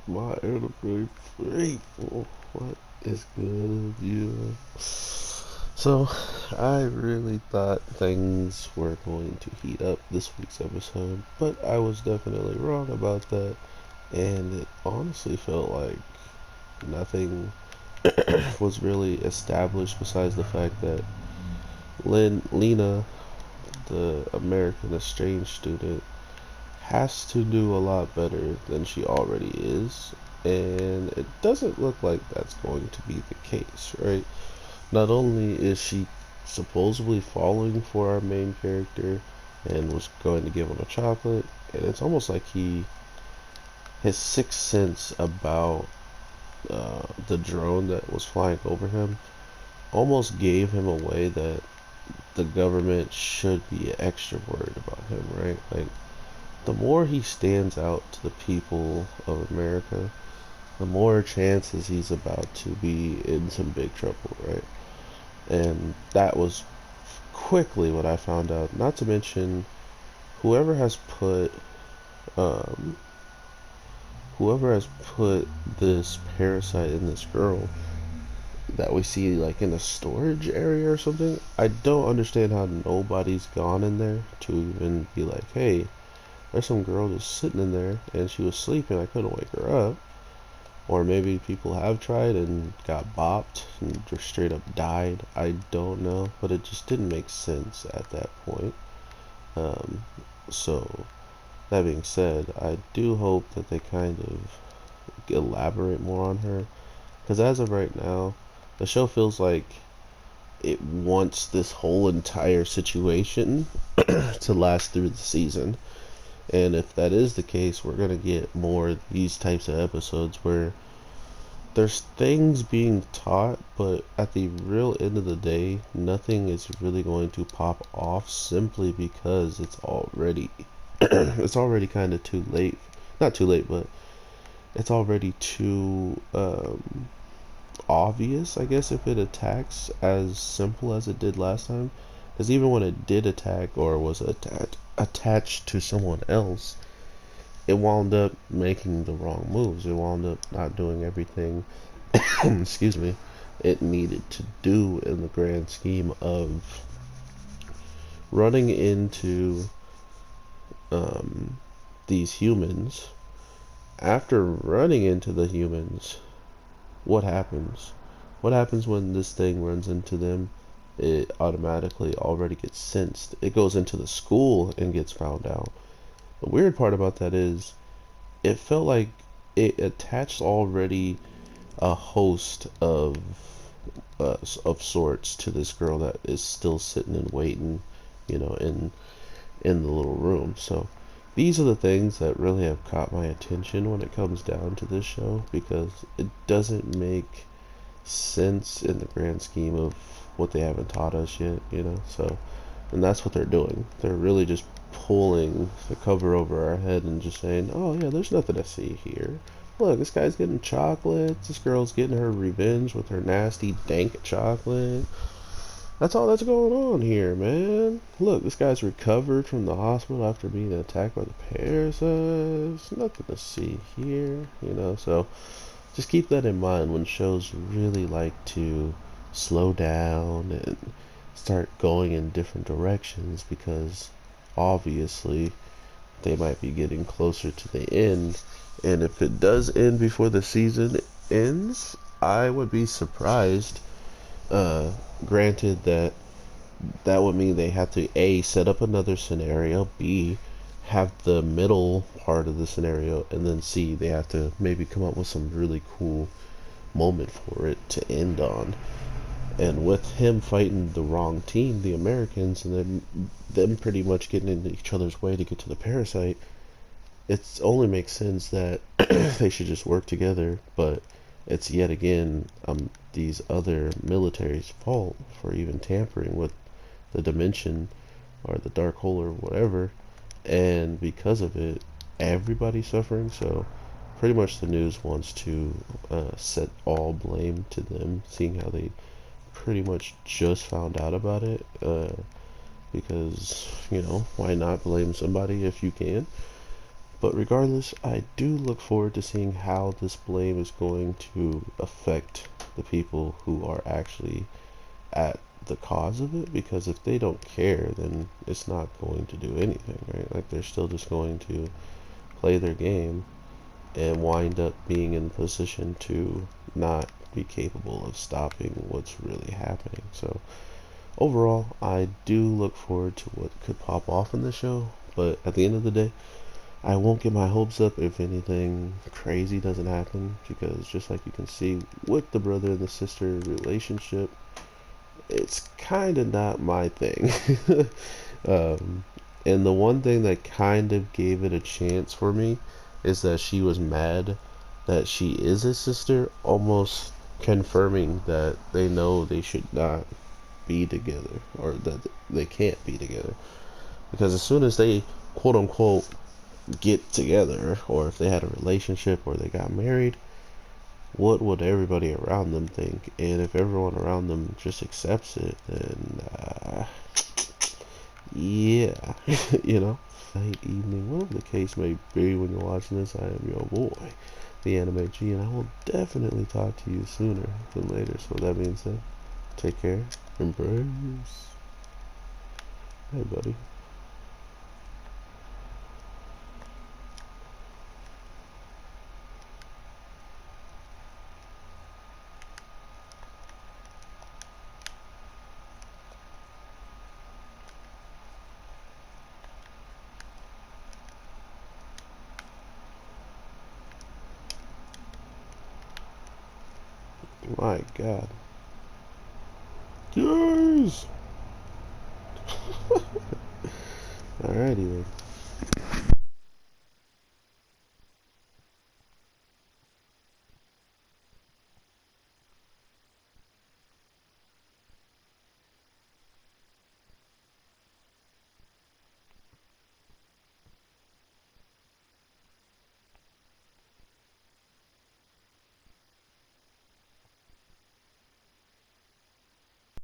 My anime faithful. What is good, you? So, I really thought things were going to heat up this week's episode, but I was definitely wrong about that, and it honestly felt like nothing was really established besides the fact that Lena, the American exchange student, has to do a lot better than she already is, and it doesn't look like that's going to be the case, right? Not only is she supposedly falling for our main character and was going to give him a chocolate, and it's almost like his sixth sense about the drone that was flying over him almost gave him away that the government should be extra worried about him, right? Like, the more he stands out to the people of America, the more chances he's about to be in some big trouble, right? And that was quickly what I found out. Not to mention, whoever has put um, whoever has put this parasite in this girl that we see like in a storage area or something. I don't understand how nobody's gone in there to even be like, hey, there's some girl just sitting in there and she was sleeping. I couldn't wake her up. Or maybe people have tried and got bopped and just straight up died. I don't know, but it just didn't make sense at that point. Um, so, that being said, I do hope that they kind of elaborate more on her. Because as of right now, the show feels like it wants this whole entire situation to last through the season. And if that is the case, we're going to get more of these types of episodes where there's things being taught, but at the real end of the day, nothing is really going to pop off simply because it's already it's already kind of too late. Not too late, but it's already too obvious, I guess, if it attacks as simple as it did last time. Because even when it did attack or was attached to someone else, it wound up making the wrong moves. It wound up not doing everything excuse me, it needed to do in the grand scheme of running into um, these humans. After running into the humans, what happens? What happens when this thing runs into them? It automatically already gets sensed. It goes into the school and gets found out. The weird part about that is it felt like it attached already a host of sorts to this girl that is still sitting and waiting, in the little room. So these are the things that really have caught my attention when it comes down to this show because it doesn't make sense in the grand scheme of what they haven't taught us yet. So, and that's what they're doing. They're really just pulling the cover over our head and just saying, oh yeah, there's nothing to see here. Look, this guy's getting chocolates. This girl's getting her revenge with her nasty, dank chocolate. That's all that's going on here, man. Look, this guy's recovered from the hospital after being attacked by the parasites. Nothing to see here. So just keep that in mind when shows really like to slow down and start going in different directions because obviously they might be getting closer to the end. And if it does end before the season ends, I would be surprised. Uh, Granted that would mean they have to A, set up another scenario, B, have the middle part of the scenario, and then C, they have to maybe come up with some really cool moment for it to end on. And with him fighting the wrong team, the Americans, and then them pretty much getting into each other's way to get to the parasite, it only makes sense that they should just work together. But it's yet again these other military's fault for even tampering with the dimension or the dark hole or whatever, and because of it, everybody's suffering. So pretty much the news wants to set all blame to them, seeing how they pretty much just found out about it. Because why not blame somebody if you can? But regardless, I do look forward to seeing how this blame is going to affect the people who are actually at the cause of it, because if they don't care, then it's not going to do anything, right? Like, they're still just going to play their game and wind up being in a position to not be capable of stopping what's really happening. So overall, I do look forward to what could pop off in the show, but at the end of the day, I won't get my hopes up if anything crazy doesn't happen, because just like you can see with the brother and the sister relationship, it's kind of not my thing. um, and the one thing that kind of gave it a chance for me is that she was mad that she is his sister, almost confirming that they know they should not be together, or that they can't be together. Because as soon as they quote unquote get together, or if they had a relationship or they got married, what would everybody around them think? And if everyone around them just accepts it, then yeah, you know. Night, evening, whatever the case may be when you're watching this, I am your boy, the Anime G, and I will definitely talk to you sooner than later. So with that being said, take care, embrace. Hey, buddy. My God. Yes! Alrighty then.